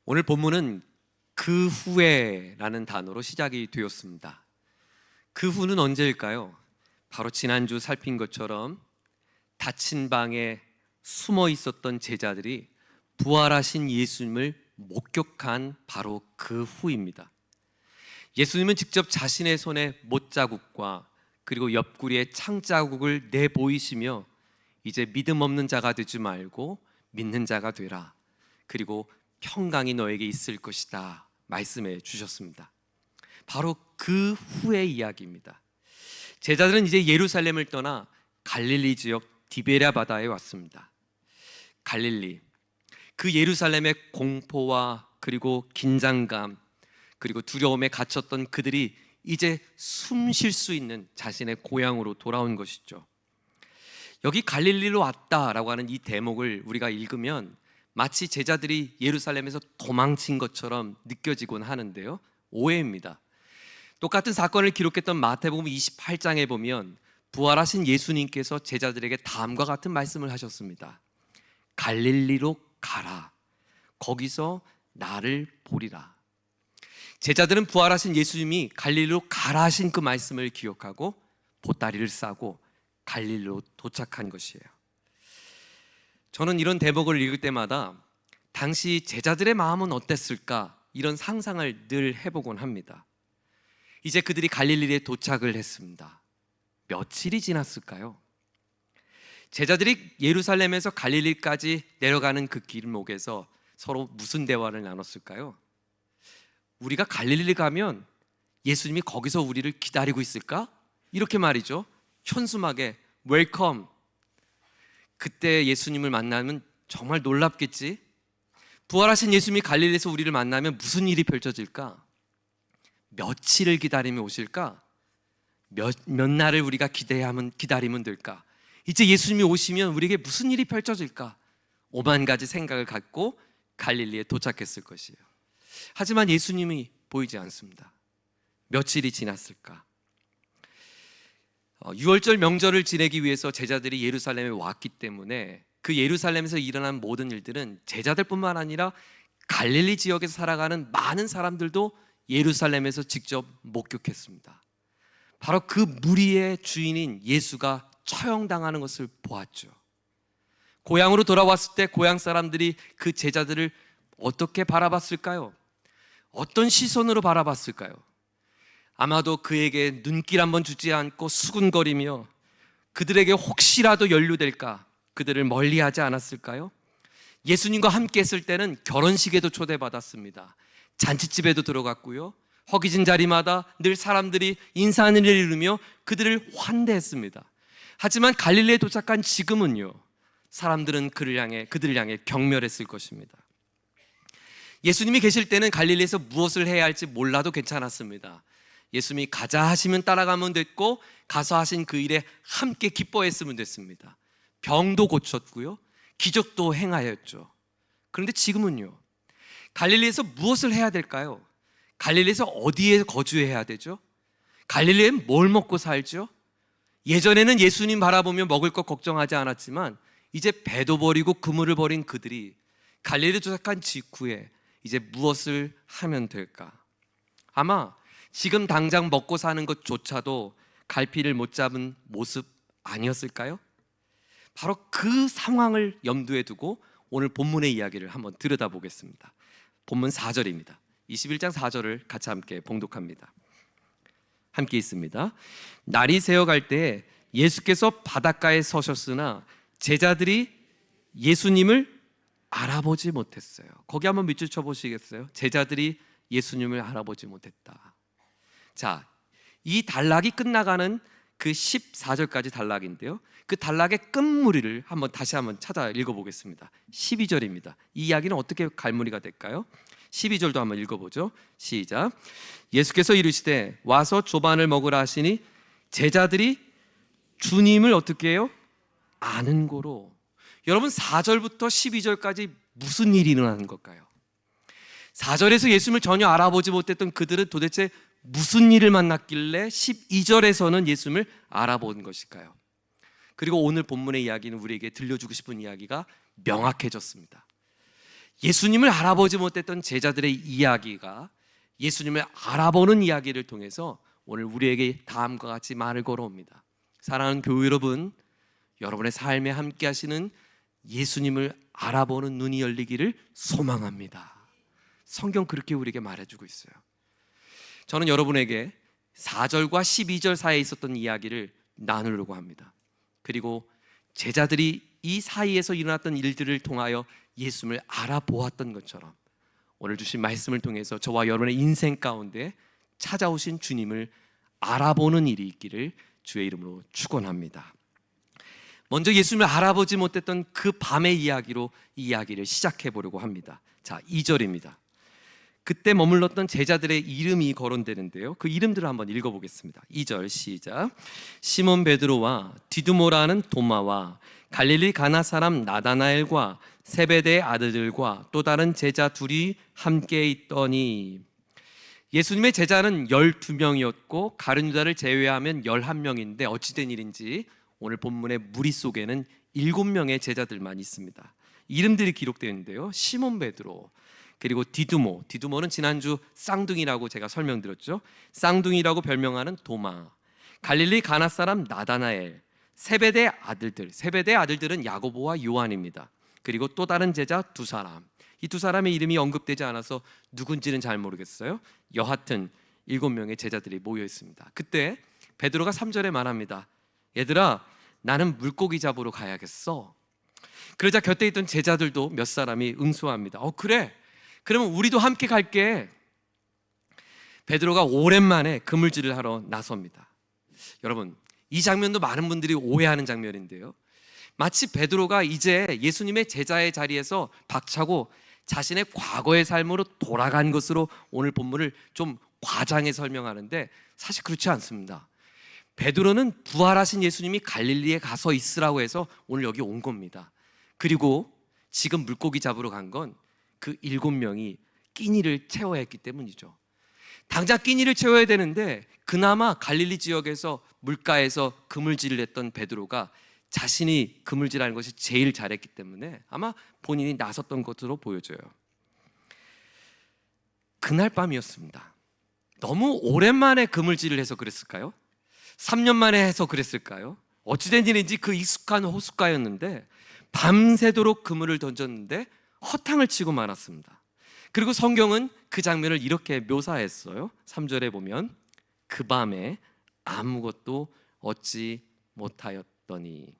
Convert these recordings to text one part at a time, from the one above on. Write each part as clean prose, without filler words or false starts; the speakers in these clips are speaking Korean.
오늘 본문은 그 후에라는 단어로 시작이 되었습니다. 그 후는 언제일까요? 바로 지난주 살핀 것처럼 닫힌 방에 숨어 있었던 제자들이 부활하신 예수님을 목격한 바로 그 후입니다. 예수님은 직접 자신의 손에 못자국과 그리고 옆구리에 창자국을 내보이시며 이제 믿음 없는 자가 되지 말고 믿는 자가 되라. 그리고 평강이 너에게 있을 것이다 말씀해 주셨습니다. 바로 그 후의 이야기입니다. 제자들은 이제 예루살렘을 떠나 갈릴리 지역 디베랴 바다에 왔습니다. 갈릴리, 그 예루살렘의 공포와 그리고 긴장감 그리고 두려움에 갇혔던 그들이 이제 숨 쉴 수 있는 자신의 고향으로 돌아온 것이죠. 여기 갈릴리로 왔다라고 하는 이 대목을 우리가 읽으면 마치 제자들이 예루살렘에서 도망친 것처럼 느껴지곤 하는데요, 오해입니다. 똑같은 사건을 기록했던 마태복음 28장에 보면 부활하신 예수님께서 제자들에게 다음과 같은 말씀을 하셨습니다. 갈릴리로 가라. 거기서 나를 보리라. 제자들은 부활하신 예수님이 갈릴리로 가라 하신 그 말씀을 기억하고 보따리를 싸고 갈릴리로 도착한 것이에요. 저는 이런 대목을 읽을 때마다 당시 제자들의 마음은 어땠을까 이런 상상을 늘 해보곤 합니다. 이제 그들이 갈릴리에 도착을 했습니다. 며칠이 지났을까요? 제자들이 예루살렘에서 갈릴리까지 내려가는 그 길목에서 서로 무슨 대화를 나눴을까요? 우리가 갈릴리 가면 예수님이 거기서 우리를 기다리고 있을까? 이렇게 말이죠. 현수막에 웰컴. 그때 예수님을 만나면 정말 놀랍겠지? 부활하신 예수님이 갈릴리에서 우리를 만나면 무슨 일이 펼쳐질까? 며칠을 기다리며 오실까? 몇 날을 우리가 기다리면 될까? 이제 예수님이 오시면 우리에게 무슨 일이 펼쳐질까? 5만 가지 생각을 갖고 갈릴리에 도착했을 것이에요. 하지만 예수님이 보이지 않습니다. 며칠이 지났을까? 6월절 명절을 지내기 위해서 제자들이 예루살렘에 왔기 때문에 그 예루살렘에서 일어난 모든 일들은 제자들뿐만 아니라 갈릴리 지역에서 살아가는 많은 사람들도 예루살렘에서 직접 목격했습니다. 바로 그 무리의 주인인 예수가 처형당하는 것을 보았죠. 고향으로 돌아왔을 때 고향 사람들이 그 제자들을 어떻게 바라봤을까요? 어떤 시선으로 바라봤을까요? 아마도 그에게 눈길 한번 주지 않고 수군거리며 그들에게 혹시라도 연루될까 그들을 멀리하지 않았을까요? 예수님과 함께 했을 때는 결혼식에도 초대받았습니다. 잔치집에도 들어갔고요, 허기진 자리마다 늘 사람들이 인사하는 일을 이루며 그들을 환대했습니다. 하지만 갈릴리에 도착한 지금은요, 사람들은 그들을 향해 경멸했을 것입니다. 예수님이 계실 때는 갈릴리에서 무엇을 해야 할지 몰라도 괜찮았습니다. 예수님이 가자 하시면 따라가면 됐고 가서 하신 그 일에 함께 기뻐했으면 됐습니다. 병도 고쳤고요, 기적도 행하였죠. 그런데 지금은요, 갈릴리에서 무엇을 해야 될까요? 갈릴리에서 어디에 거주해야 되죠? 갈릴리엔 뭘 먹고 살죠? 예전에는 예수님 바라보며 먹을 것 걱정하지 않았지만 이제 배도 버리고 그물을 버린 그들이 갈릴리에 도착한 직후에 이제 무엇을 하면 될까? 아마 지금 당장 먹고 사는 것조차도 갈피를 못 잡은 모습 아니었을까요? 바로 그 상황을 염두에 두고 오늘 본문의 이야기를 한번 들여다보겠습니다. 본문 4절입니다. 21장 4절을 같이 함께 봉독합니다. 함께 있습니다. 날이 새어갈 때 예수께서 바닷가에 서셨으나 제자들이 예수님을 알아보지 못했어요. 거기 한번 밑줄 쳐보시겠어요? 제자들이 예수님을 알아보지 못했다. 자, 이 단락이 끝나가는 그 14절까지 단락인데요, 그 단락의 끝무리를 다시 한번 찾아 읽어보겠습니다. 12절입니다. 이 이야기는 어떻게 갈무리가 될까요? 12절도 한번 읽어보죠. 시작. 예수께서 이르시되 와서 조반을 먹으라 하시니 제자들이 주님을 어떻게 해요? 아는 고로. 여러분, 4절부터 12절까지 무슨 일이 일어나는 걸까요? 4절에서 예수님을 전혀 알아보지 못했던 그들은 도대체 무슨 일을 만났길래 12절에서는 예수님을 알아본 것일까요? 그리고 오늘 본문의 이야기는 우리에게 들려주고 싶은 이야기가 명확해졌습니다. 예수님을 알아보지 못했던 제자들의 이야기가 예수님을 알아보는 이야기를 통해서 오늘 우리에게 다음과 같이 말을 걸어옵니다. 사랑하는 교회 여러분, 여러분의 삶에 함께 하시는 예수님을 알아보는 눈이 열리기를 소망합니다. 성경 그렇게 우리에게 말해주고 있어요. 저는 여러분에게 4절과 12절 사이에 있었던 이야기를 나누려고 합니다. 그리고 제자들이 이 사이에서 일어났던 일들을 통하여 예수님을 알아보았던 것처럼 오늘 주신 말씀을 통해서 저와 여러분의 인생 가운데 찾아오신 주님을 알아보는 일이 있기를 주의 이름으로 축원합니다. 먼저 예수님을 알아보지 못했던 그 밤의 이야기로 이 이야기를 시작해 보려고 합니다. 자, 2절입니다. 그때 머물렀던 제자들의 이름이 거론되는데요, 그 이름들을 한번 읽어보겠습니다. 2절 시작. 시몬 베드로와 디두모라는 도마와 갈릴리 가나 사람 나다나엘과 세베대의 아들들과 또 다른 제자 둘이 함께 있더니, 예수님의 제자는 12명이었고 가룟 유다를 제외하면 11명인데 어찌된 일인지 오늘 본문의 무리 속에는 7명의 제자들만 있습니다. 이름들이 기록되어 있는데요, 시몬 베드로, 그리고 디두모는 지난주 쌍둥이라고 제가 설명드렸죠. 쌍둥이라고 별명하는 도마, 갈릴리 가나 사람 나다나엘, 세베대의 아들들은 야고보와 요한입니다. 그리고 또 다른 제자 두 사람, 이 두 사람의 이름이 언급되지 않아서 누군지는 잘 모르겠어요. 여하튼 7명의 제자들이 모여 있습니다. 그때 베드로가 3절에 말합니다. 얘들아, 나는 물고기 잡으러 가야겠어. 그러자 곁에 있던 제자들도 몇 사람이 응수합니다. 그래, 그러면 우리도 함께 갈게. 베드로가 오랜만에 그물질을 하러 나섭니다. 여러분, 이 장면도 많은 분들이 오해하는 장면인데요, 마치 베드로가 이제 예수님의 제자의 자리에서 박차고 자신의 과거의 삶으로 돌아간 것으로 오늘 본문을 좀 과장해 설명하는데 사실 그렇지 않습니다. 베드로는 부활하신 예수님이 갈릴리에 가서 있으라고 해서 오늘 여기 온 겁니다. 그리고 지금 물고기 잡으러 간 건 그 7명이 끼니를 채워야 했기 때문이죠. 당장 끼니를 채워야 되는데 그나마 갈릴리 지역에서 물가에서 그물질을 했던 베드로가 자신이 그물질하는 것이 제일 잘했기 때문에 아마 본인이 나섰던 것으로 보여져요. 그날 밤이었습니다. 너무 오랜만에 그물질을 해서 그랬을까요? 3년 만에 해서 그랬을까요? 어찌된 일인지 그 익숙한 호숫가였는데 밤새도록 그물을 던졌는데 허탕을 치고 말았습니다. 그리고 성경은 그 장면을 이렇게 묘사했어요. 3절에 보면 그 밤에 아무것도 얻지 못하였더니,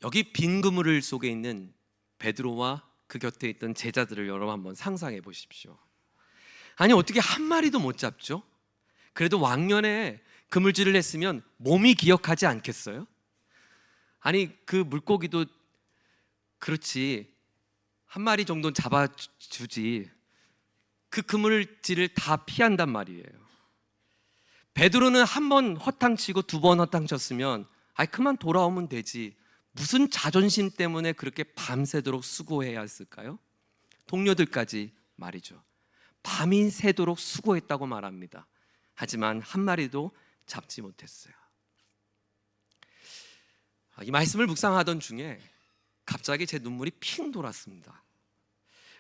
여기 빈 그물 속에 있는 베드로와 그 곁에 있던 제자들을 여러분 한번 상상해 보십시오. 아니, 어떻게 한 마리도 못 잡죠? 그래도 왕년에 그물질을 했으면 몸이 기억하지 않겠어요? 아니, 그 물고기도 그렇지, 한 마리 정도는 잡아주지, 그 그물질을 다 피한단 말이에요. 베드로는 한 번 허탕치고 2번 허탕쳤으면 그만 돌아오면 되지, 무슨 자존심 때문에 그렇게 밤새도록 수고해야 했을까요? 동료들까지 말이죠, 밤이 새도록 수고했다고 말합니다. 하지만 한 마리도 잡지 못했어요. 이 말씀을 묵상하던 중에 갑자기 제 눈물이 핑 돌았습니다.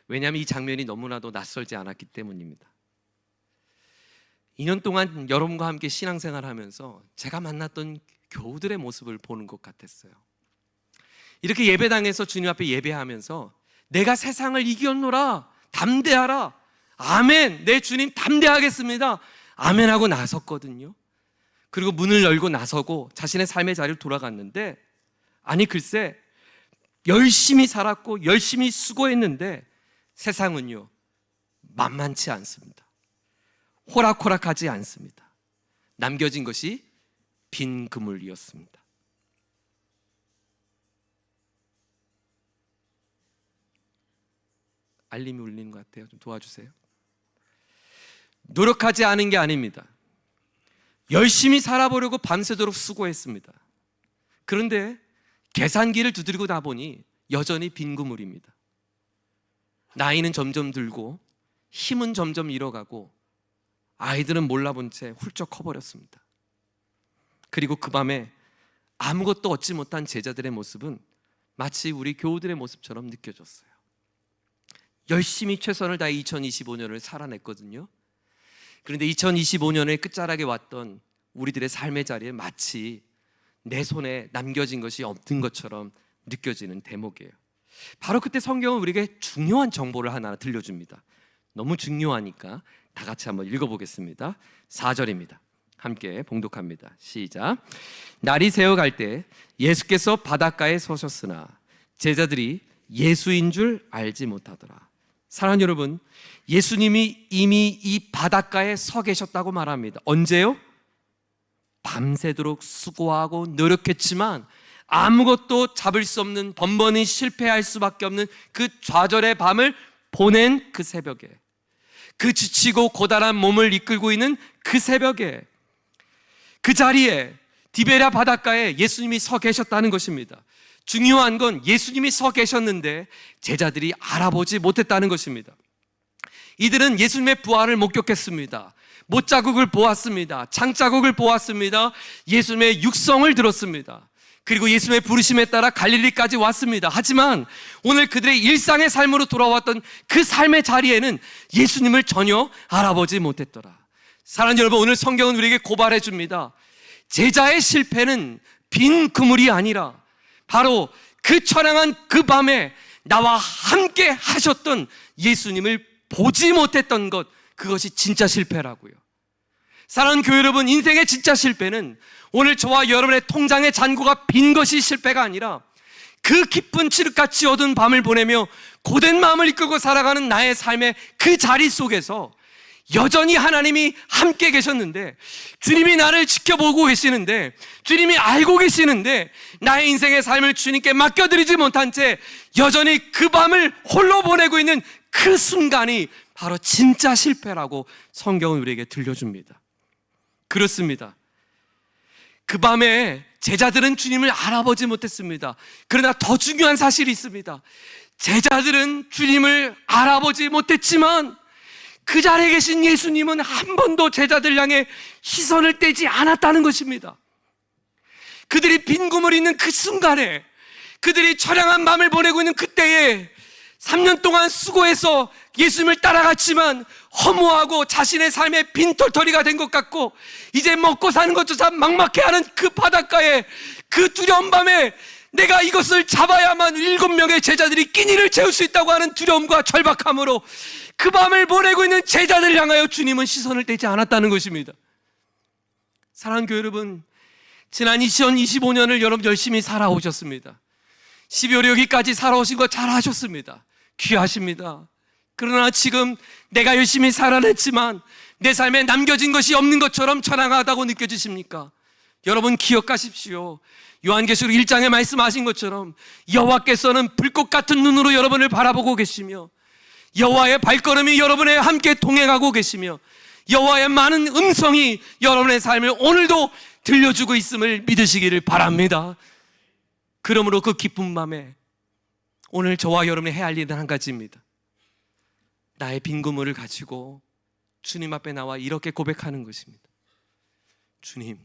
왜냐하면 이 장면이 너무나도 낯설지 않았기 때문입니다. 2년 동안 여러분과 함께 신앙생활을 하면서 제가 만났던 교우들의 모습을 보는 것 같았어요. 이렇게 예배당에서 주님 앞에 예배하면서 내가 세상을 이겼노라, 담대하라, 아멘, 내 주님 담대하겠습니다, 아멘 하고 나섰거든요. 그리고 문을 열고 나서고 자신의 삶의 자리를 돌아갔는데, 아니 글쎄, 열심히 살았고 열심히 수고했는데 세상은요 만만치 않습니다. 호락호락하지 않습니다. 남겨진 것이 빈 그물이었습니다. 알림이 울리는 것 같아요. 좀 도와주세요. 노력하지 않은 게 아닙니다. 열심히 살아보려고 밤새도록 수고했습니다. 그런데 계산기를 두드리고 나보니 여전히 빈 그물입니다. 나이는 점점 들고 힘은 점점 잃어가고 아이들은 몰라본 채 훌쩍 커버렸습니다. 그리고 그 밤에 아무것도 얻지 못한 제자들의 모습은 마치 우리 교우들의 모습처럼 느껴졌어요. 열심히 최선을 다해 2025년을 살아냈거든요. 그런데 2025년의 끝자락에 왔던 우리들의 삶의 자리에 마치 내 손에 남겨진 것이 없는 것처럼 느껴지는 대목이에요. 바로 그때 성경은 우리에게 중요한 정보를 하나 들려줍니다. 너무 중요하니까 다 같이 한번 읽어보겠습니다. 4절입니다. 함께 봉독합니다. 시작. 날이 새어갈 때 예수께서 바닷가에 서셨으나 제자들이 예수인 줄 알지 못하더라. 사랑하는 여러분, 예수님이 이미 이 바닷가에 서 계셨다고 말합니다. 언제요? 밤새도록 수고하고 노력했지만 아무것도 잡을 수 없는, 번번이 실패할 수밖에 없는 그 좌절의 밤을 보낸 그 새벽에, 그 지치고 고단한 몸을 이끌고 있는 그 새벽에, 그 자리에 디베랴 바닷가에 예수님이 서 계셨다는 것입니다. 중요한 건 예수님이 서 계셨는데 제자들이 알아보지 못했다는 것입니다. 이들은 예수님의 부활을 목격했습니다. 못자국을 보았습니다. 장자국을 보았습니다. 예수님의 육성을 들었습니다. 그리고 예수님의 부르심에 따라 갈릴리까지 왔습니다. 하지만 오늘 그들의 일상의 삶으로 돌아왔던 그 삶의 자리에는 예수님을 전혀 알아보지 못했더라. 사랑하는 여러분, 오늘 성경은 우리에게 고발해 줍니다. 제자의 실패는 빈 그물이 아니라 바로 그 처량한 그 밤에 나와 함께 하셨던 예수님을 보지 못했던 것, 그것이 진짜 실패라고요. 사랑하는 교회 여러분, 인생의 진짜 실패는 오늘 저와 여러분의 통장의 잔고가 빈 것이 실패가 아니라 그 깊은 칠흑같이 어두운 밤을 보내며 고된 마음을 이끌고 살아가는 나의 삶의 그 자리 속에서 여전히 하나님이 함께 계셨는데, 주님이 나를 지켜보고 계시는데, 주님이 알고 계시는데 나의 인생의 삶을 주님께 맡겨드리지 못한 채 여전히 그 밤을 홀로 보내고 있는 그 순간이 바로 진짜 실패라고 성경은 우리에게 들려줍니다. 그렇습니다. 그 밤에 제자들은 주님을 알아보지 못했습니다. 그러나 더 중요한 사실이 있습니다. 제자들은 주님을 알아보지 못했지만 그 자리에 계신 예수님은 한 번도 제자들 향해 시선을 떼지 않았다는 것입니다. 그들이 빈 구멍이 있는 그 순간에, 그들이 처량한 밤을 보내고 있는 그때에 3년 동안 수고해서 예수님을 따라갔지만 허무하고 자신의 삶의 빈털터리가 된 것 같고 이제 먹고 사는 것조차 막막해하는 그 바닷가에, 그 두려운 밤에 내가 이것을 잡아야만 7명의 제자들이 끼니를 채울 수 있다고 하는 두려움과 절박함으로 그 밤을 보내고 있는 제자들을 향하여 주님은 시선을 떼지 않았다는 것입니다. 사랑하는 교회 여러분, 지난 2025년을 여러분 열심히 살아오셨습니다. 12월 여기까지 살아오신 거 잘하셨습니다. 귀하십니다. 그러나 지금 내가 열심히 살아냈지만 내 삶에 남겨진 것이 없는 것처럼 처량하다고 느껴지십니까? 여러분 기억하십시오. 요한계시록 1장에 말씀하신 것처럼 여호와께서는 불꽃 같은 눈으로 여러분을 바라보고 계시며 여호와의 발걸음이 여러분의 함께 동행하고 계시며 여호와의 많은 음성이 여러분의 삶을 오늘도 들려주고 있음을 믿으시기를 바랍니다. 그러므로 그 기쁜 밤에 오늘 저와 여러분이 해야 할 일은 한 가지입니다. 나의 빈 그물을 가지고 주님 앞에 나와 이렇게 고백하는 것입니다. 주님,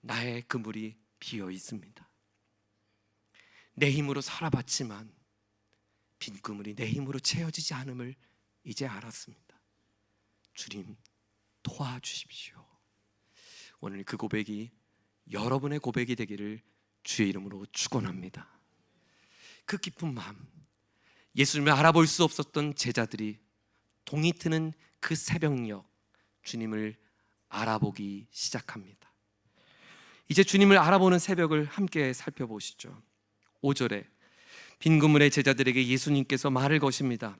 나의 그물이 비어 있습니다. 내 힘으로 살아봤지만 빈 그물이 내 힘으로 채워지지 않음을 이제 알았습니다. 주님, 도와주십시오. 오늘 그 고백이 여러분의 고백이 되기를 주의 이름으로 축원합니다. 그 깊은 밤, 예수님을 알아볼 수 없었던 제자들이 동이 트는 그 새벽녘 주님을 알아보기 시작합니다. 이제 주님을 알아보는 새벽을 함께 살펴보시죠. 5절에 빈 그물의 제자들에게 예수님께서 말을 거십니다.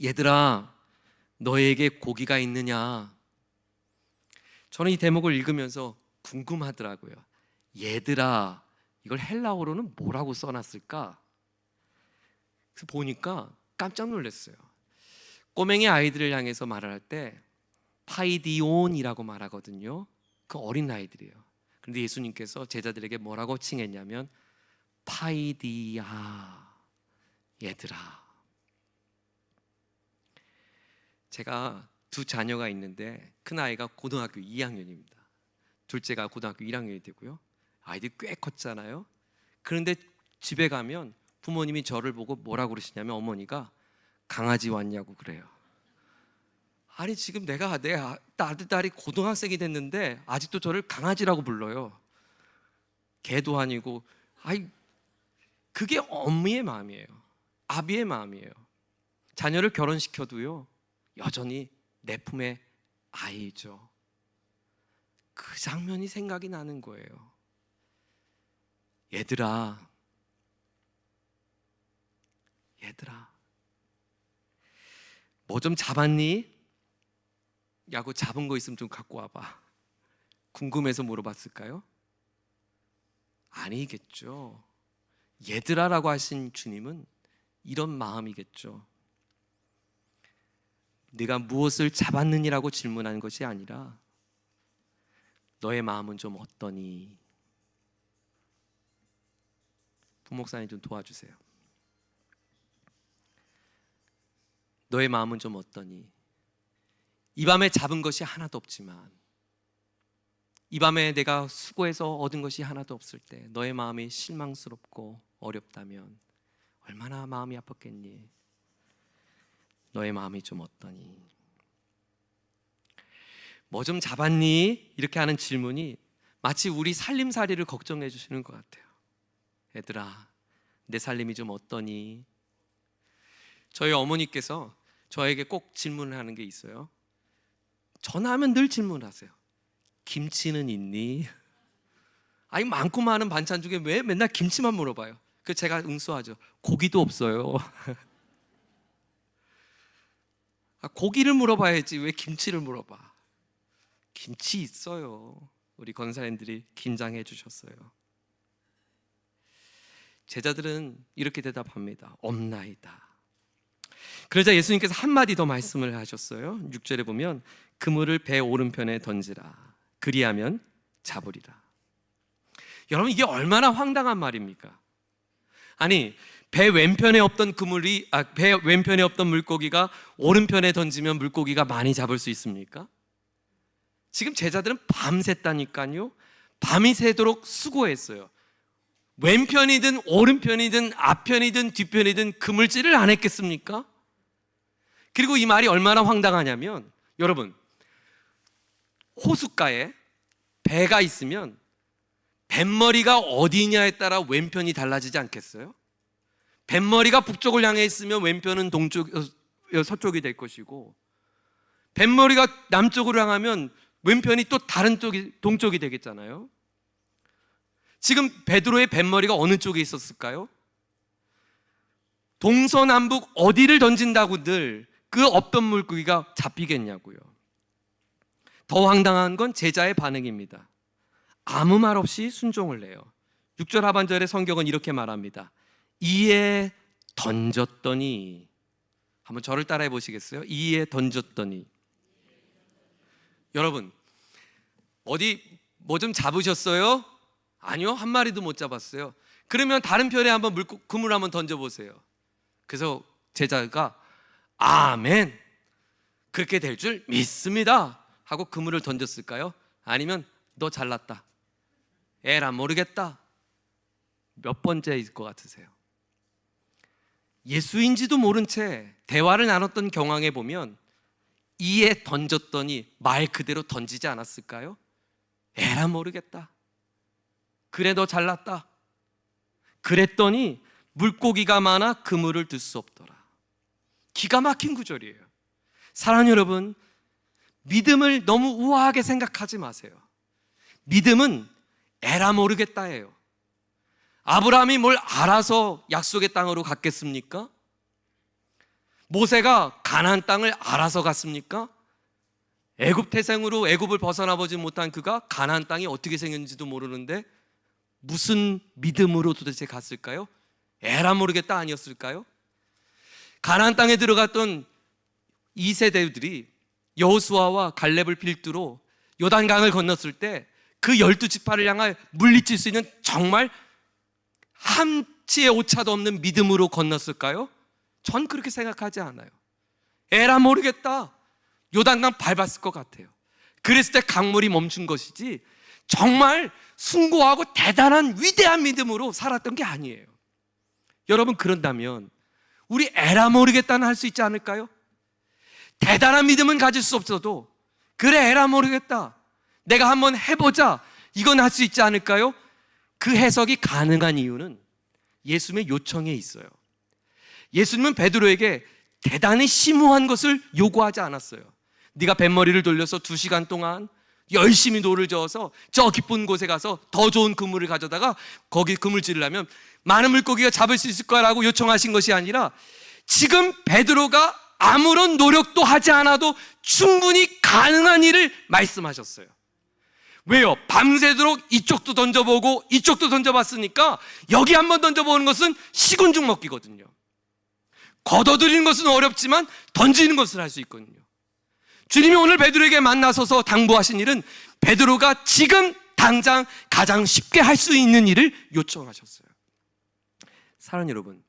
얘들아, 너에게 고기가 있느냐? 저는 이 대목을 읽으면서 궁금하더라고요. 얘들아, 이걸 헬라어로는 뭐라고 써놨을까? 그래서 보니까 깜짝 놀랐어요. 꼬맹이 아이들을 향해서 말을 할 때 파이디온이라고 말하거든요. 그 어린 아이들이에요. 그런데 예수님께서 제자들에게 뭐라고 칭했냐면 파이디아, 얘들아. 제가 두 자녀가 있는데 큰 아이가 고등학교 2학년입니다. 둘째가 고등학교 1학년이 되고요. 아이들이 꽤 컸잖아요. 그런데 집에 가면 부모님이 저를 보고 뭐라고 그러시냐면 어머니가 강아지 왔냐고 그래요. 아니 지금 내가 내 아들 딸이 고등학생이 됐는데 아직도 저를 강아지라고 불러요. 개도 아니고. 아이, 그게 어미의 마음이에요. 아비의 마음이에요. 자녀를 결혼시켜도요 여전히 내 품의 아이죠. 그 장면이 생각이 나는 거예요. 얘들아 뭐 좀 잡았니? 야구 잡은 거 있으면 좀 갖고 와봐. 궁금해서 물어봤을까요? 아니겠죠. 얘들아라고 하신 주님은 이런 마음이겠죠. 네가 무엇을 잡았느니라고 질문한 것이 아니라 너의 마음은 좀 어떠니? 부목사님 좀 도와주세요. 너의 마음은 좀 어떠니? 이 밤에 잡은 것이 하나도 없지만, 이 밤에 내가 수고해서 얻은 것이 하나도 없을 때 너의 마음이 실망스럽고 어렵다면 얼마나 마음이 아팠겠니? 너의 마음이 좀 어떠니? 뭐 좀 잡았니? 이렇게 하는 질문이 마치 우리 살림살이를 걱정해 주시는 것 같아요. 얘들아, 내 살림이 좀 어떠니? 저희 어머니께서 저에게 꼭 질문을 하는 게 있어요. 전화하면 늘 질문하세요. 김치는 있니? 아니 많고 많은 반찬 중에 왜 맨날 김치만 물어봐요? 그래서 제가 응수하죠. 고기도 없어요. 고기를 물어봐야지 왜 김치를 물어봐? 김치 있어요. 우리 권사님들이 긴장해 주셨어요. 제자들은 이렇게 대답합니다. 없나이다. 그러자 예수님께서 한마디 더 말씀을 하셨어요. 6절에 보면 그물을 배 오른편에 던지라. 그리하면 잡으리라. 여러분 이게 얼마나 황당한 말입니까? 아니 배 왼편에 없던 배 왼편에 없던 물고기가 오른편에 던지면 물고기가 많이 잡을 수 있습니까? 지금 제자들은 밤샜다니까요. 밤이 새도록 수고했어요. 왼편이든 오른편이든 앞편이든 뒷편이든 그물질을 안 했겠습니까? 그리고 이 말이 얼마나 황당하냐면 여러분 호숫가에 배가 있으면 뱃머리가 어디냐에 따라 왼편이 달라지지 않겠어요? 뱃머리가 북쪽을 향해 있으면 왼편은 서쪽이 될 것이고 뱃머리가 남쪽으로 향하면 왼편이 또 다른 쪽이 동쪽이 되겠잖아요. 지금 베드로의 뱃머리가 어느 쪽에 있었을까요? 동서남북 어디를 던진다고들 그 없던 물고기가 잡히겠냐고요. 더 황당한 건 제자의 반응입니다. 아무 말 없이 순종을 해요. 6절 하반절에 성경은 이렇게 말합니다. 이에 던졌더니, 한번 저를 따라해 보시겠어요? 이에 던졌더니. 여러분 어디 뭐 좀 잡으셨어요? 아니요, 한 마리도 못 잡았어요. 그러면 다른 편에 한번 그물 한번 던져보세요. 그래서 제자가 아멘, 그렇게 될 줄 믿습니다 하고 그물을 던졌을까요? 아니면 너 잘났다, 에라 모르겠다, 몇 번째일 것 같으세요? 예수인지도 모른 채 대화를 나눴던 경황에 보면 이에 던졌더니 말 그대로 던지지 않았을까요? 에라 모르겠다, 그래 너 잘났다, 그랬더니 물고기가 많아 그물을 들 수 없더라. 기가 막힌 구절이에요. 사랑하는 여러분, 믿음을 너무 우아하게 생각하지 마세요. 믿음은 에라 모르겠다예요. 아브라함이 뭘 알아서 약속의 땅으로 갔겠습니까? 모세가 가나안 땅을 알아서 갔습니까? 애굽 태생으로 애굽을 벗어나 보지 못한 그가 가나안 땅이 어떻게 생겼는지도 모르는데 무슨 믿음으로 도대체 갔을까요? 에라 모르겠다 아니었을까요? 가나안 땅에 들어갔던 2세대들이 여호수아와 갈렙을 필두로 요단강을 건넜을 때 그 12지파를 향해 물리칠 수 있는 정말 한치의 오차도 없는 믿음으로 건넜을까요? 전 그렇게 생각하지 않아요. 에라 모르겠다, 요단강 밟았을 것 같아요. 그랬을 때 강물이 멈춘 것이지 정말 숭고하고 대단한 위대한 믿음으로 살았던 게 아니에요. 여러분, 그런다면 우리 에라 모르겠다는 할 수 있지 않을까요? 대단한 믿음은 가질 수 없어도 그래, 에라 모르겠다, 내가 한번 해보자, 이건 할 수 있지 않을까요? 그 해석이 가능한 이유는 예수님의 요청에 있어요. 예수님은 베드로에게 대단히 심오한 것을 요구하지 않았어요. 네가 뱃머리를 돌려서 2시간 동안 열심히 돌을 저어서 저 깊은 곳에 가서 더 좋은 그물을 가져다가 거기 그물질을 하면 많은 물고기가 잡을 수 있을 거라고 요청하신 것이 아니라, 지금 베드로가 아무런 노력도 하지 않아도 충분히 가능한 일을 말씀하셨어요. 왜요? 밤새도록 이쪽도 던져보고 이쪽도 던져봤으니까 여기 한번 던져보는 것은 식은 죽 먹기거든요. 걷어들이는 것은 어렵지만 던지는 것을 할 수 있거든요. 주님이 오늘 베드로에게 만나서서 당부하신 일은 베드로가 지금 당장 가장 쉽게 할 수 있는 일을 요청하셨어요. 사랑하는 여러분,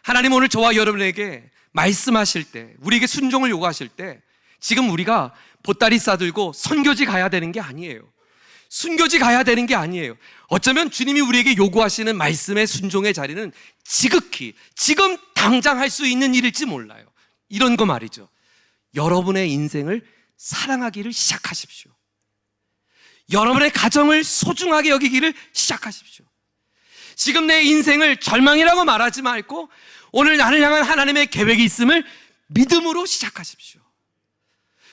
하나님 오늘 저와 여러분에게 말씀하실 때, 우리에게 순종을 요구하실 때, 지금 우리가 보따리 싸들고 선교지 가야 되는 게 아니에요. 순교지 가야 되는 게 아니에요. 어쩌면 주님이 우리에게 요구하시는 말씀의 순종의 자리는 지극히 지금 당장 할 수 있는 일일지 몰라요. 이런 거 말이죠. 여러분의 인생을 사랑하기를 시작하십시오. 여러분의 가정을 소중하게 여기기를 시작하십시오. 지금 내 인생을 절망이라고 말하지 말고 오늘 나를 향한 하나님의 계획이 있음을 믿음으로 시작하십시오.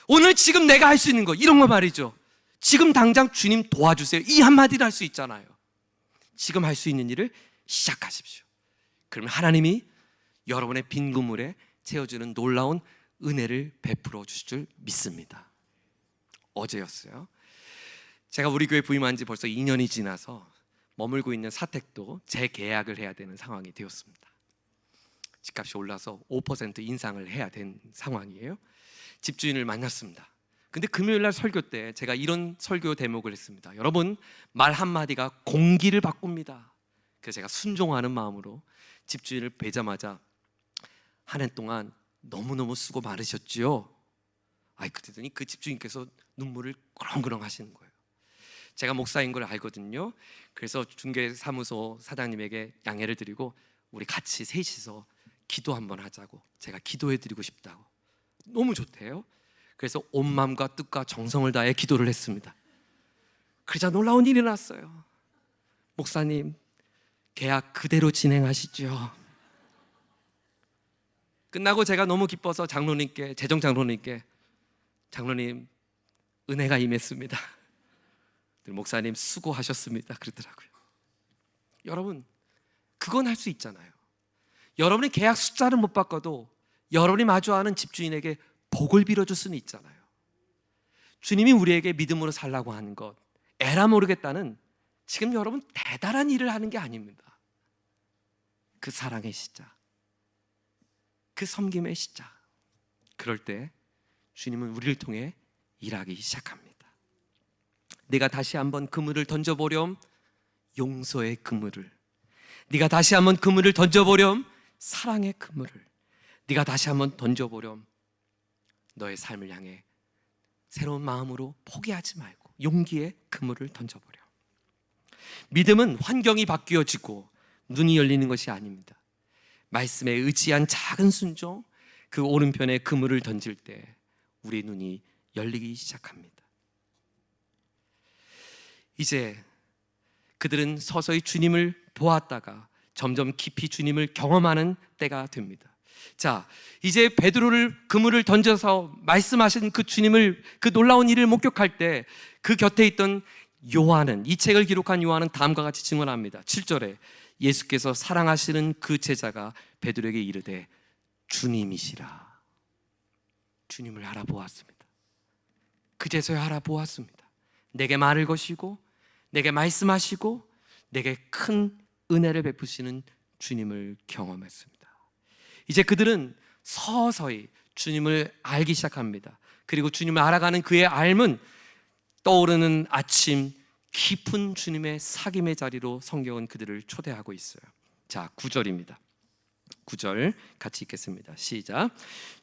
오늘 지금 내가 할 수 있는 거, 이런 거 말이죠. 지금 당장 주님 도와주세요, 이 한마디를 할 수 있잖아요. 지금 할 수 있는 일을 시작하십시오. 그러면 하나님이 여러분의 빈 그물에 채워주는 놀라운 은혜를 베풀어 주실 줄 믿습니다. 어제였어요. 제가 우리 교회 부임한 지 벌써 2년이 지나서 머물고 있는 사택도 재계약을 해야 되는 상황이 되었습니다. 집값이 올라서 5% 인상을 해야 된 상황이에요. 집주인을 만났습니다. 근데 금요일날 설교 때 제가 이런 설교 대목을 했습니다. 여러분, 말 한마디가 공기를 바꿉니다. 그래서 제가 순종하는 마음으로 집주인을 뵈자마자 한 해 동안 너무너무 수고 많으셨지요? 그랬더니 그 집주인께서 눈물을 그렁그렁 하시는 거예요. 제가 목사인 걸 알거든요. 그래서 중개사무소 사장님에게 양해를 드리고 우리 같이 셋이서 기도 한번 하자고, 제가 기도해 드리고 싶다고. 너무 좋대요. 그래서 온 마음과 뜻과 정성을 다해 기도를 했습니다. 그러자 놀라운 일이 났어요. 목사님, 계약 그대로 진행하시죠. 끝나고 제가 너무 기뻐서 장로님께, 재정 장로님께, 장로님 은혜가 임했습니다, 목사님 수고하셨습니다, 그러더라고요. 여러분, 그건 할 수 있잖아요. 여러분이 계약 숫자를 못 바꿔도 여러분이 마주하는 집주인에게 복을 빌어줄 수는 있잖아요. 주님이 우리에게 믿음으로 살라고 하는 것, 에라 모르겠다는 지금 여러분 대단한 일을 하는 게 아닙니다. 그 사랑의 시작, 그 섬김의 시작. 그럴 때 주님은 우리를 통해 일하기 시작합니다. 네가 다시 한번 그물을 던져보렴, 용서의 그물을. 네가 다시 한번 그물을 던져보렴, 사랑의 그물을. 네가 다시 한번 던져보렴, 너의 삶을 향해 새로운 마음으로 포기하지 말고 용기의 그물을 던져보렴. 믿음은 환경이 바뀌어지고 눈이 열리는 것이 아닙니다. 말씀에 의지한 작은 순종, 그 오른편에 그물을 던질 때 우리 눈이 열리기 시작합니다. 이제 그들은 서서히 주님을 보았다가 점점 깊이 주님을 경험하는 때가 됩니다. 자, 이제 베드로를 그물을 던져서 말씀하신 그 주님을, 그 놀라운 일을 목격할 때 그 곁에 있던 요한은, 이 책을 기록한 요한은 다음과 같이 증언합니다. 7절에 예수께서 사랑하시는 그 제자가 베드로에게 이르되 주님이시라. 주님을 알아보았습니다. 그제서야 알아보았습니다. 내게 말을 거시고 내게 말씀하시고 내게 큰 은혜를 베푸시는 주님을 경험했습니다. 이제 그들은 서서히 주님을 알기 시작합니다. 그리고 주님을 알아가는 그의 삶은 떠오르는 아침 깊은 주님의 사귐의 자리로 성경은 그들을 초대하고 있어요. 자, 9절입니다. 9절 같이 읽겠습니다. 시작.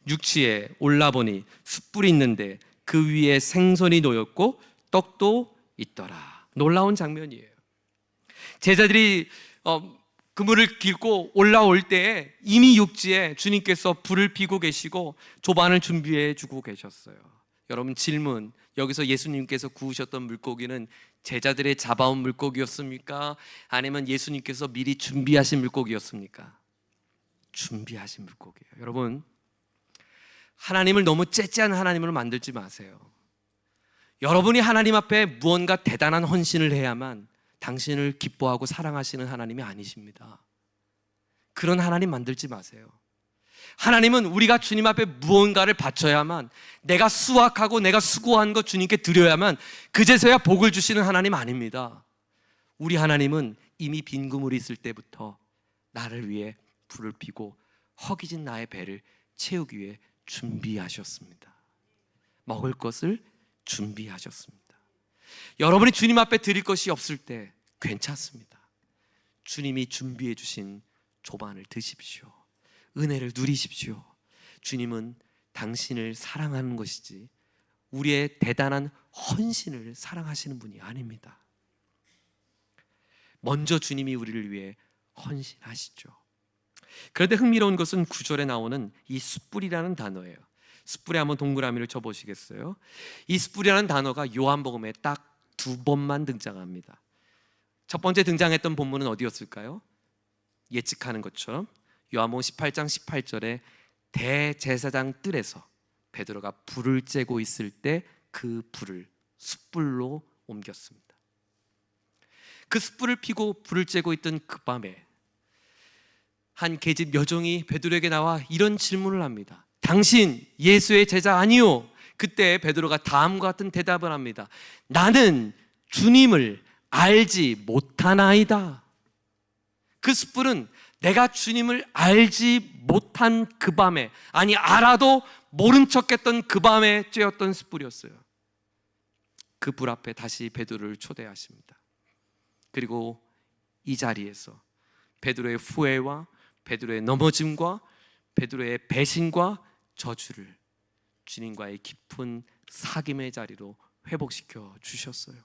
육지에 올라보니 숯불이 있는데 그 위에 생선이 놓였고 떡도 있더라. 놀라운 장면이에요. 제자들이 그물을 깃고 올라올 때에 이미 육지에 주님께서 불을 피고 계시고 조반을 준비해 주고 계셨어요. 여러분, 질문, 여기서 예수님께서 구우셨던 물고기는 제자들의 잡아온 물고기였습니까? 아니면 예수님께서 미리 준비하신 물고기였습니까? 준비하신 물고기예요. 여러분, 하나님을 너무 째째한 하나님으로 만들지 마세요. 여러분이 하나님 앞에 무언가 대단한 헌신을 해야만 당신을 기뻐하고 사랑하시는 하나님이 아니십니다. 그런 하나님 만들지 마세요. 하나님은 우리가 주님 앞에 무언가를 바쳐야만, 내가 수확하고 내가 수고한 것 주님께 드려야만 그제서야 복을 주시는 하나님 아닙니다. 우리 하나님은 이미 빈 그물이 있을 때부터 나를 위해 불을 피고 허기진 나의 배를 채우기 위해 준비하셨습니다. 먹을 것을 준비하셨습니다. 여러분이 주님 앞에 드릴 것이 없을 때 괜찮습니다. 주님이 준비해 주신 조반을 드십시오. 은혜를 누리십시오. 주님은 당신을 사랑하는 것이지 우리의 대단한 헌신을 사랑하시는 분이 아닙니다. 먼저 주님이 우리를 위해 헌신하시죠. 그런데 흥미로운 것은 9절에 나오는 이 숯불이라는 단어예요. 숯불에 한번 동그라미를 쳐보시겠어요? 이 숯불이라는 단어가 요한복음에 딱 2번만 등장합니다. 첫 번째 등장했던 본문은 어디였을까요? 예측하는 것처럼 요한복음 18장 18절에 대제사장 뜰에서 베드로가 불을 쬐고 있을 때 그 불을 숯불로 옮겼습니다. 그 숯불을 피고 불을 쬐고 있던 그 밤에 한 계집 여종이 베드로에게 나와 이런 질문을 합니다. 당신 예수의 제자 아니요? 그때 베드로가 다음과 같은 대답을 합니다. 나는 주님을 알지 못하나이다. 그 숯불은 내가 주님을 알지 못한 그 밤에, 아니 알아도 모른 척했던 그 밤에 쬐었던 숯불이었어요. 그 불 앞에 다시 베드로를 초대하십니다. 그리고 이 자리에서 베드로의 후회와 베드로의 넘어짐과 베드로의 배신과 저주를 주님과의 깊은 사귐의 자리로 회복시켜 주셨어요.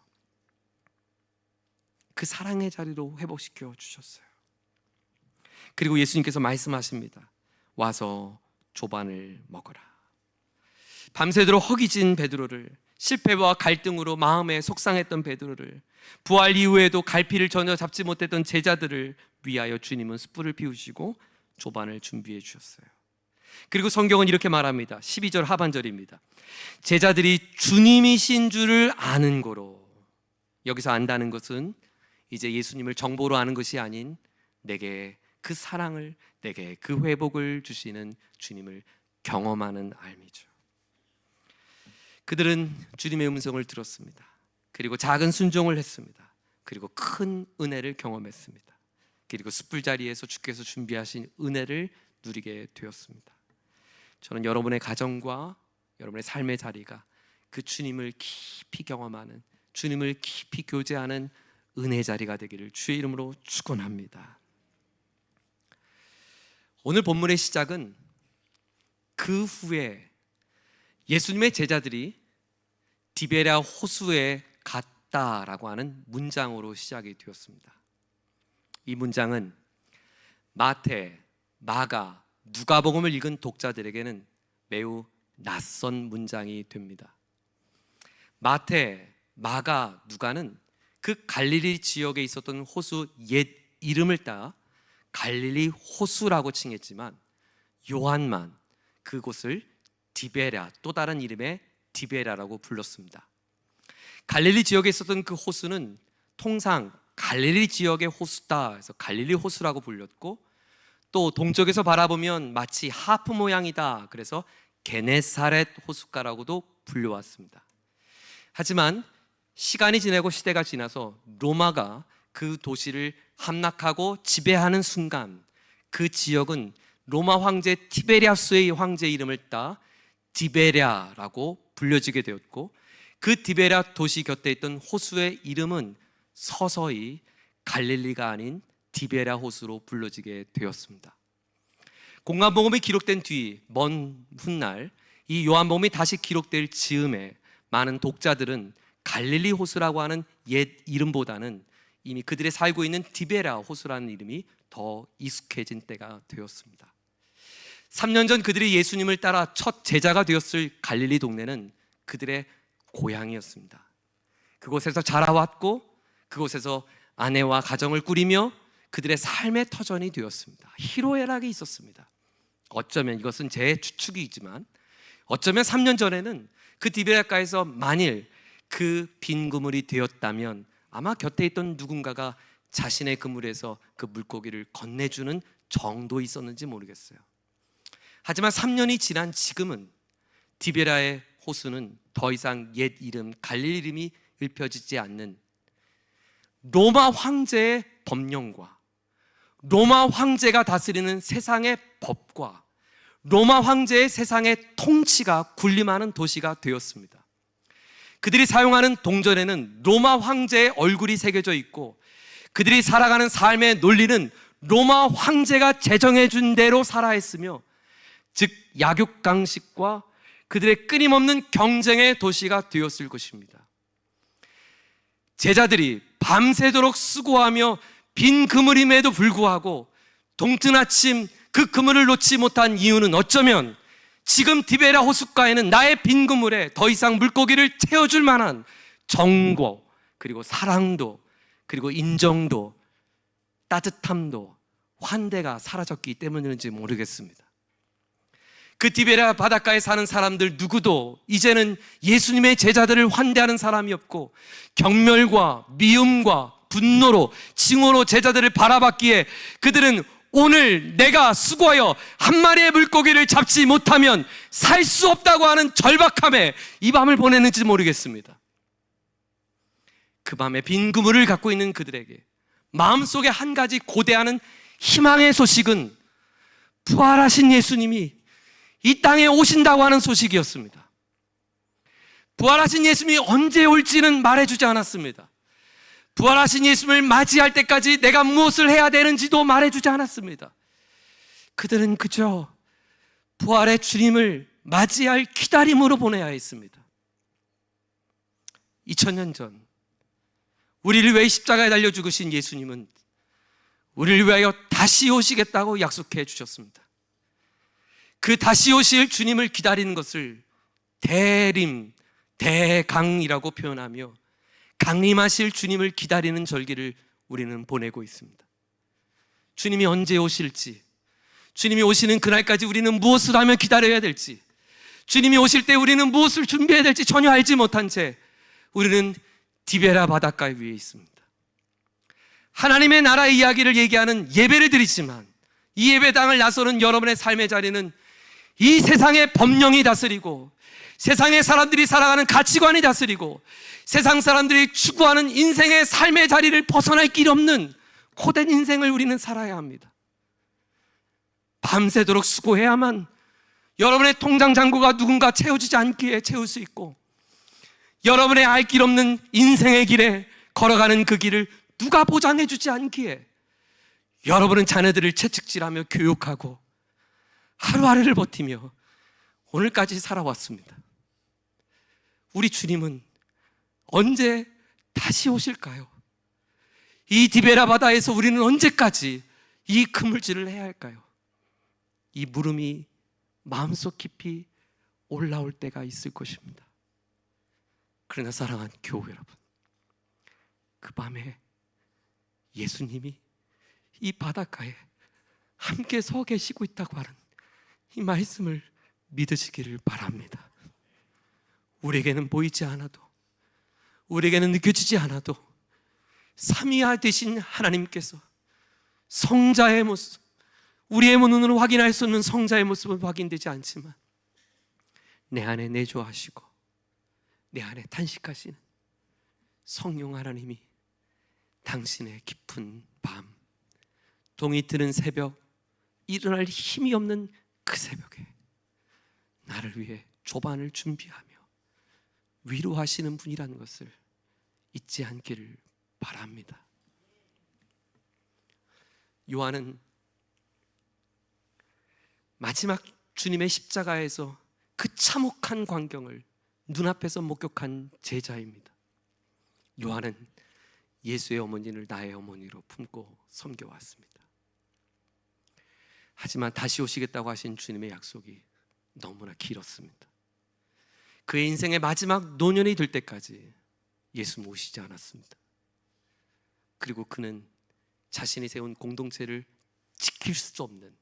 그 사랑의 자리로 회복시켜 주셨어요. 그리고 예수님께서 말씀하십니다. 와서 조반을 먹어라. 밤새도록 허기진 베드로를, 실패와 갈등으로 마음에 속상했던 베드로를, 부활 이후에도 갈피를 전혀 잡지 못했던 제자들을 위하여 주님은 숯불을 피우시고 조반을 준비해 주셨어요. 그리고 성경은 이렇게 말합니다. 12절 하반절입니다. 제자들이 주님이신 줄을 아는 거로. 여기서 안다는 것은 이제 예수님을 정보로 아는 것이 아닌 내게 그 사랑을, 내게 그 회복을 주시는 주님을 경험하는 알미죠. 그들은 주님의 음성을 들었습니다. 그리고 작은 순종을 했습니다. 그리고 큰 은혜를 경험했습니다. 그리고 숯불 자리에서 주께서 준비하신 은혜를 누리게 되었습니다. 저는 여러분의 가정과 여러분의 삶의 자리가 그 주님을 깊이 경험하는, 주님을 깊이 교제하는 은혜 자리가 되기를 주의 이름으로 축원합니다. 오늘 본문의 시작은 그 후에 예수님의 제자들이 디베랴 호수에 갔다라고 하는 문장으로 시작이 되었습니다. 이 문장은 마태, 마가, 누가복음을 읽은 독자들에게는 매우 낯선 문장이 됩니다. 마태, 마가, 누가는 그 갈릴리 지역에 있었던 호수 옛 이름을 따 갈릴리 호수라고 칭했지만 요한만 그곳을 디베랴, 또 다른 이름의 디베랴라고 불렀습니다. 갈릴리 지역에 있었던 그 호수는 통상 갈릴리 지역의 호수다 해서 갈릴리 호수라고 불렸고, 또 동쪽에서 바라보면 마치 하프 모양이다 그래서 게네사렛 호숫가라고도 불려왔습니다. 하지만 시간이 지나고 시대가 지나서 로마가 그 도시를 함락하고 지배하는 순간 그 지역은 로마 황제 티베리아스의 황제 이름을 따 디베랴라고 불려지게 되었고, 그 디베랴 도시 곁에 있던 호수의 이름은 서서히 갈릴리가 아닌 디베랴 호수로 불러지게 되었습니다. 공간복음이 기록된 뒤 먼 훗날 이 요한복음이 다시 기록될 즈음에 많은 독자들은 갈릴리 호수라고 하는 옛 이름보다는 이미 그들이 살고 있는 디베랴 호수라는 이름이 더 익숙해진 때가 되었습니다. 3년 전 그들이 예수님을 따라 첫 제자가 되었을 갈릴리 동네는 그들의 고향이었습니다. 그곳에서 자라왔고 그곳에서 아내와 가정을 꾸리며 그들의 삶의 터전이 되었습니다. 희로애락이 있었습니다. 어쩌면 이것은 제 추측이지만 어쩌면 3년 전에는 그 디베랴가에서 만일 그 빈 그물이 되었다면 아마 곁에 있던 누군가가 자신의 그물에서 그 물고기를 건네주는 정도 있었는지 모르겠어요. 하지만 3년이 지난 지금은 디베랴의 호수는 더 이상 옛 이름 갈릴리 이름이 읊혀지지 않는 로마 황제의 법령과 로마 황제가 다스리는 세상의 법과 로마 황제의 세상의 통치가 군림하는 도시가 되었습니다. 그들이 사용하는 동전에는 로마 황제의 얼굴이 새겨져 있고 그들이 살아가는 삶의 논리는 로마 황제가 제정해 준 대로 살아야 했으며, 즉 약육강식과 그들의 끊임없는 경쟁의 도시가 되었을 것입니다. 제자들이 밤새도록 수고하며 빈 그물임에도 불구하고 동튼 아침 그 그물을 놓지 못한 이유는 어쩌면 지금 디베랴 호숫가에는 나의 빈 그물에 더 이상 물고기를 채워줄 만한 정보, 그리고 사랑도, 그리고 인정도, 따뜻함도, 환대가 사라졌기 때문인지 모르겠습니다. 그 디베랴 바닷가에 사는 사람들 누구도 이제는 예수님의 제자들을 환대하는 사람이 없고 경멸과 미움과 분노로 징후로 제자들을 바라봤기에 그들은 오늘 내가 수고하여 한 마리의 물고기를 잡지 못하면 살 수 없다고 하는 절박함에 이 밤을 보냈는지 모르겠습니다. 그 밤에 빈 그물을 갖고 있는 그들에게 마음속에 한 가지 고대하는 희망의 소식은 부활하신 예수님이 이 땅에 오신다고 하는 소식이었습니다. 부활하신 예수님이 언제 올지는 말해주지 않았습니다. 부활하신 예수님을 맞이할 때까지 내가 무엇을 해야 되는지도 말해주지 않았습니다. 그들은 그저 부활의 주님을 맞이할 기다림으로 보내야 했습니다. 2000년 전 우리를 위해 십자가에 달려 죽으신 예수님은 우리를 위하여 다시 오시겠다고 약속해 주셨습니다. 그 다시 오실 주님을 기다리는 것을 대림, 대강이라고 표현하며 강림하실 주님을 기다리는 절기를 우리는 보내고 있습니다. 주님이 언제 오실지, 주님이 오시는 그날까지 우리는 무엇을 하며 기다려야 될지, 주님이 오실 때 우리는 무엇을 준비해야 될지 전혀 알지 못한 채 우리는 디베랴 바닷가 위에 있습니다. 하나님의 나라의 이야기를 얘기하는 예배를 드리지만 이 예배당을 나서는 여러분의 삶의 자리는 이 세상의 법령이 다스리고 세상의 사람들이 살아가는 가치관이 다스리고 세상 사람들이 추구하는 인생의 삶의 자리를 벗어날 길 없는 고된 인생을 우리는 살아야 합니다. 밤새도록 수고해야만 여러분의 통장 잔고가 누군가 채워주지 않기에 채울 수 있고 여러분의 알 길 없는 인생의 길에 걸어가는 그 길을 누가 보장해주지 않기에 여러분은 자녀들을 채찍질하며 교육하고 하루하루를 버티며 오늘까지 살아왔습니다. 우리 주님은 언제 다시 오실까요? 이 디베랴 바다에서 우리는 언제까지 이 그물질을 해야 할까요? 이 물음이 마음속 깊이 올라올 때가 있을 것입니다. 그러나 사랑하는 교회 여러분, 그 밤에 예수님이 이 바닷가에 함께 서 계시고 있다고 하는 이 말씀을 믿으시기를 바랍니다. 우리에게는 보이지 않아도, 우리에게는 느껴지지 않아도 삼위하 되신 하나님께서 성자의 모습, 우리의 눈으로 확인할 수 없는 성자의 모습은 확인되지 않지만 내 안에 내주하시고 내 안에 탄식하시는 성령 하나님이 당신의 깊은 밤, 동이 트는 새벽, 일어날 힘이 없는 그 새벽에 나를 위해 조반을 준비하며 위로하시는 분이라는 것을 잊지 않기를 바랍니다. 요한은 마지막 주님의 십자가에서 그 참혹한 광경을 눈앞에서 목격한 제자입니다. 요한은 예수의 어머니를 나의 어머니로 품고 섬겨왔습니다. 하지만 다시 오시겠다고 하신 주님의 약속이 너무나 길었습니다. 그의 인생의 마지막 노년이 될 때까지 예수 모시지 않았습니다. 그리고 그는 자신이 세운 공동체를 지킬 수 없는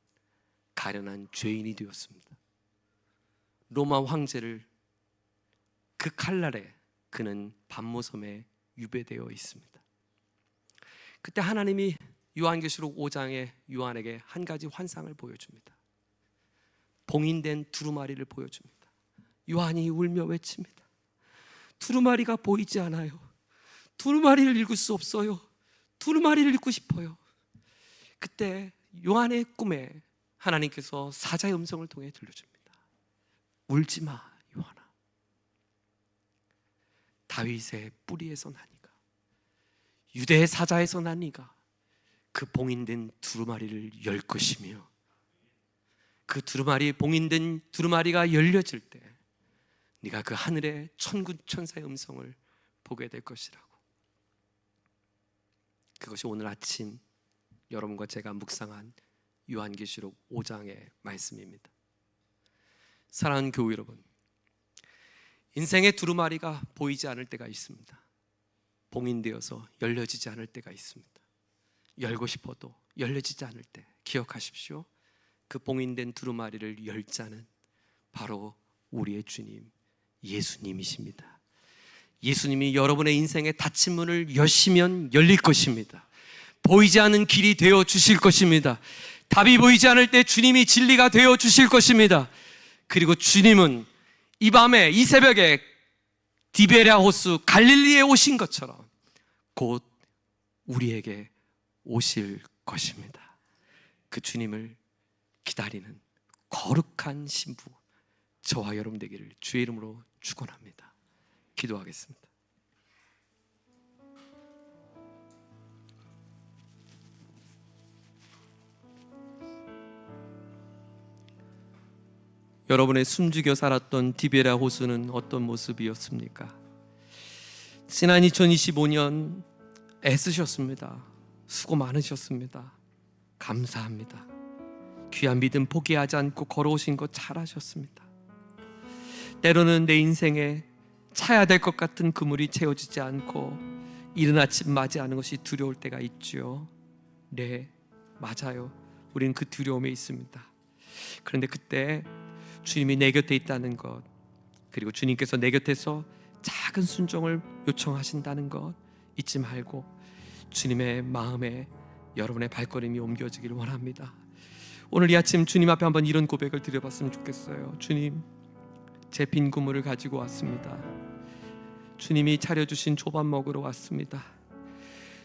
가련한 죄인이 되었습니다. 로마 황제를 그 칼날에 그는 반모섬에 유배되어 있습니다. 그때 하나님이 요한계시록 5장에 요한에게 한 가지 환상을 보여줍니다. 봉인된 두루마리를 보여줍니다. 요한이 울며 외칩니다. 두루마리가 보이지 않아요. 두루마리를 읽을 수 없어요. 두루마리를 읽고 싶어요. 그때 요한의 꿈에 하나님께서 사자의 음성을 통해 들려줍니다. 울지 마, 요한아. 다윗의 뿌리에서 나니가, 유대의 사자에서 나니가 그 봉인된 두루마리를 열 것이며, 그 두루마리, 봉인된 두루마리가 열려질 때 네가 그 하늘의 천군 천사의 음성을 보게 될 것이라고. 그것이 오늘 아침 여러분과 제가 묵상한 요한계시록 5장의 말씀입니다. 사랑하는 교우 여러분, 인생의 두루마리가 보이지 않을 때가 있습니다. 봉인되어서 열려지지 않을 때가 있습니다. 열고 싶어도 열려지지 않을 때 기억하십시오. 그 봉인된 두루마리를 열 자는 바로 우리의 주님 예수님이십니다. 예수님이 여러분의 인생의 닫힌 문을 여시면 열릴 것입니다. 보이지 않는 길이 되어 주실 것입니다. 답이 보이지 않을 때 주님이 진리가 되어 주실 것입니다. 그리고 주님은 이 밤에, 이 새벽에 디베랴 호수 갈릴리에 오신 것처럼 곧 우리에게 오실 것입니다. 그 주님을 기다리는 거룩한 신부 저와 여러분 되기를 주의 이름으로 축원합니다. 기도하겠습니다. 여러분의 숨죽여 살았던 디베랴 호수는 어떤 모습이었습니까? 지난 2025년 애쓰셨습니다. 수고 많으셨습니다. 감사합니다. 귀한 믿음 포기하지 않고 걸어오신 것 잘하셨습니다. 때로는 내 인생에 차야 될 것 같은 그물이 채워지지 않고 이른 아침 맞이하는 것이 두려울 때가 있죠. 네, 맞아요. 우리는 그 두려움에 있습니다. 그런데 그때 주님이 내 곁에 있다는 것, 그리고 주님께서 내 곁에서 작은 순종을 요청하신다는 것 잊지 말고 주님의 마음에 여러분의 발걸음이 옮겨지기를 원합니다. 오늘 이 아침 주님 앞에 한번 이런 고백을 드려봤으면 좋겠어요. 주님, 제 빈 그물을 가지고 왔습니다. 주님이 차려주신 조밥 먹으러 왔습니다.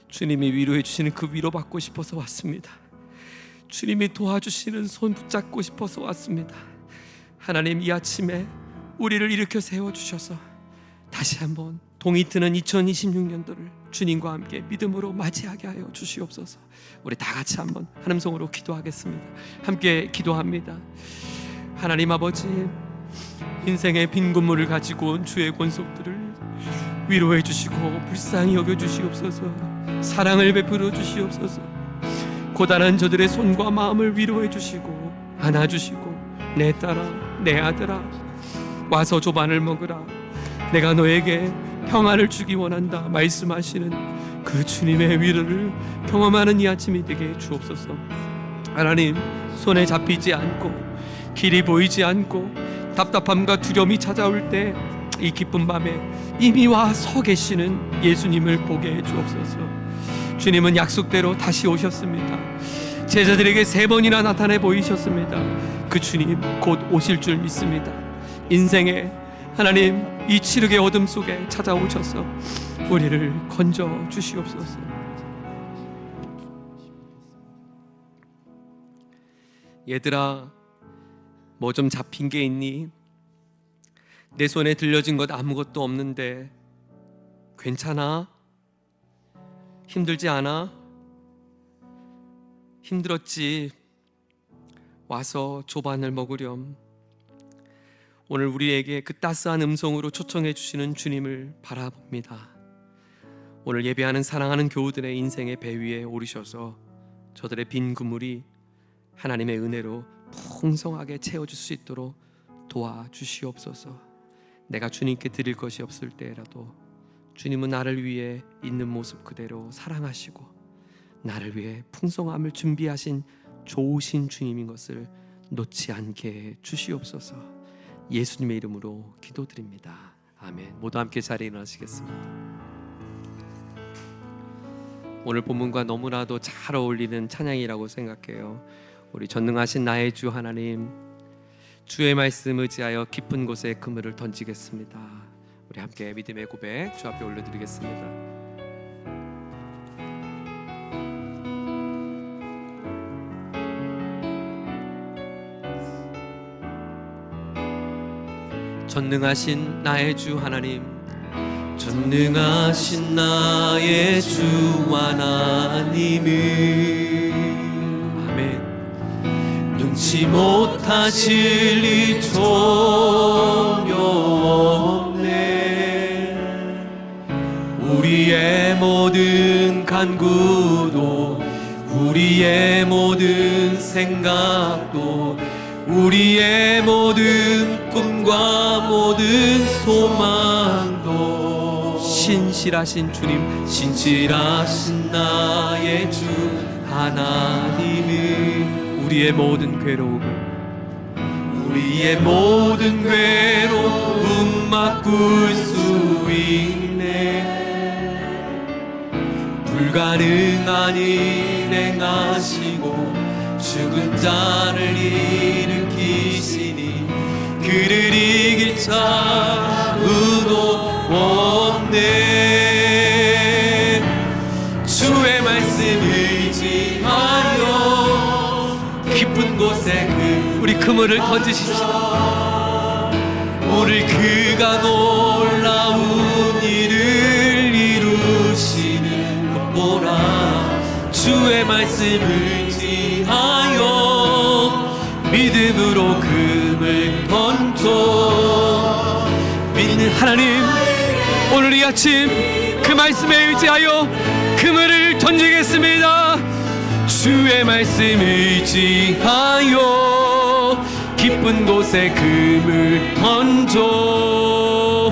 주님이 위로해 주시는 그 위로받고 싶어서 왔습니다. 주님이 도와주시는 손 붙잡고 싶어서 왔습니다. 하나님, 이 아침에 우리를 일으켜 세워주셔서 다시 한번 동이 트는 2026년도를 주님과 함께 믿음으로 맞이하게 하여 주시옵소서. 우리 다 같이 한번 한 음성으로 기도하겠습니다. 함께 기도합니다. 하나님 아버지, 인생의 빈 그물을 가지고 온 주의 권속들을 위로해 주시고 불쌍히 여겨 주시옵소서. 사랑을 베풀어 주시옵소서. 고단한 저들의 손과 마음을 위로해 주시고 안아주시고, 내 딸아, 내 아들아, 와서 조반을 먹으라. 내가 너에게 평안을 주기 원한다 말씀하시는 그 주님의 위로를 경험하는 이 아침이 되게 주옵소서. 하나님, 손에 잡히지 않고 길이 보이지 않고 답답함과 두려움이 찾아올 때 이 기쁜 밤에 이미 와 서 계시는 예수님을 보게 해 주옵소서. 주님은 약속대로 다시 오셨습니다. 제자들에게 3번이나 나타내 보이셨습니다. 그 주님 곧 오실 줄 믿습니다. 인생의 하나님, 이 치르게 어둠 속에 찾아오셔서 우리를 건져 주시옵소서. 얘들아, 뭐 좀 잡힌 게 있니? 내 손에 들려진 것 아무것도 없는데 괜찮아? 힘들지 않아? 힘들었지? 와서 조반을 먹으렴. 오늘 우리에게 그 따스한 음성으로 초청해 주시는 주님을 바라봅니다. 오늘 예배하는 사랑하는 교우들의 인생의 배 위에 오르셔서 저들의 빈 그물이 하나님의 은혜로 풍성하게 채워줄 수 있도록 도와주시옵소서. 내가 주님께 드릴 것이 없을 때라도 주님은 나를 위해 있는 모습 그대로 사랑하시고 나를 위해 풍성함을 준비하신 좋으신 주님인 것을 놓지 않게 해 주시옵소서. 예수님의 이름으로 기도드립니다. 아멘. 모두 함께 자리에 일어나시겠습니다. 오늘 본문과 너무나도 잘 어울리는 찬양이라고 생각해요. 우리 전능하신 나의 주 하나님, 주의 말씀 의지하여 깊은 곳에 그물을 던지겠습니다. 우리 함께 믿음의 고백 주 앞에 올려드리겠습니다. 전능하신 나의 주 하나님, 전능하신 나의 주 하나님은 아멘. 눈치 못하실 리 전혀 없네. 우리의 모든 간구도, 우리의 모든 생각도, 우리의 모든 꿈과 모든 소망도 신실하신 주님, 신실하신 나의 주 하나님은 우리의 모든 괴로움을, 우리의 모든 괴로움 바꿀 수 있네. 불가능한 일 행하시고 죽은 자를 일으키시니 그를 이길 자 아무도 없네. 주의 말씀 의지하여 깊은 곳에 우리 그물을 던지십시다. 오늘 그가 놀라운 일을 이루시는 것 보라. 주의 말씀 의지하여 믿음으로 금을 던져. 믿는 하나님, 오늘 이 아침 그 말씀에 의지하여 그물을 던지겠습니다. 주의 말씀 의지하여 깊은 곳에 금을 던져.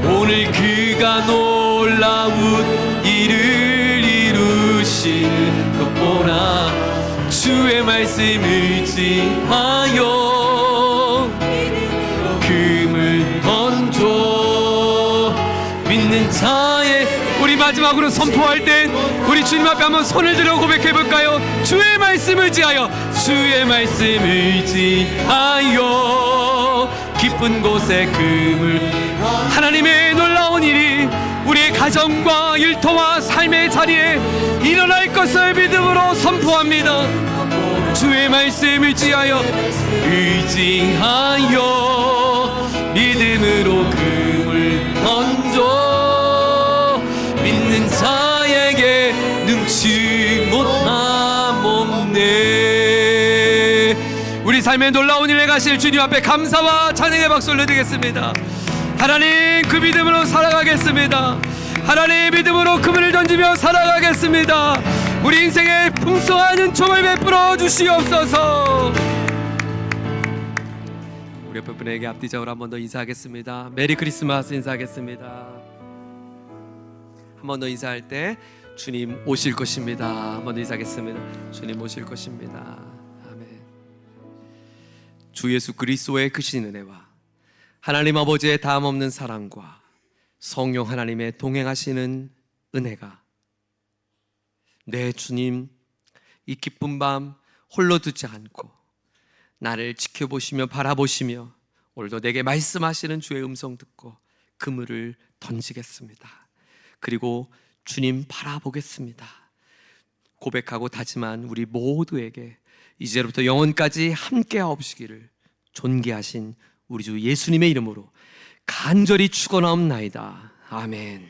오늘 그가 놀라운 일을 이루시는 것 보라. 주의 말씀 의지하여 금을 던져. 믿는 자의, 우리 마지막으로 선포할 때 우리 주님 앞에 한번 손을 들어 고백해볼까요? 주의 말씀 의지하여, 주의 말씀 의지하여 깊은 곳에 금을. 하나님의 놀라운 일이 우리의 가정과 일터와 삶의 자리에 일어날 것을 믿음으로 선포합니다. 주의 말씀 의지하여, 의지하여 믿음으로 금을 던져. 믿는 자에게 능치 못함 없네. 우리 삶의 놀라운 일에 가실 주님 앞에 감사와 찬양의 박수 올려드리겠습니다. 하나님, 그 믿음으로 살아가겠습니다. 하나님, 믿음으로 그물을 던지며 살아가겠습니다. 우리 인생에 풍성한 은총을 베풀어 주시옵소서. 우리 옆에 분에게 앞뒤적으로 한 번 더 인사하겠습니다. 메리 크리스마스 인사하겠습니다. 한 번 더 인사할 때 주님 오실 것입니다. 한 번 더 인사하겠습니다. 주님 오실 것입니다. 아멘. 주 예수 그리스도의 크신 은혜와 하나님 아버지의 다함없는 사랑과 성령 하나님의 동행하시는 은혜가 내 주님 이 기쁜 밤 홀로 두지 않고 나를 지켜보시며 바라보시며 오늘도 내게 말씀하시는 주의 음성 듣고 그물을 던지겠습니다. 그리고 주님 바라보겠습니다. 고백하고 다짐한 우리 모두에게 이제부터 영원까지 함께하옵시기를 존귀하신 우리 주 예수님의 이름으로 간절히 축원하옵나이다. 아멘.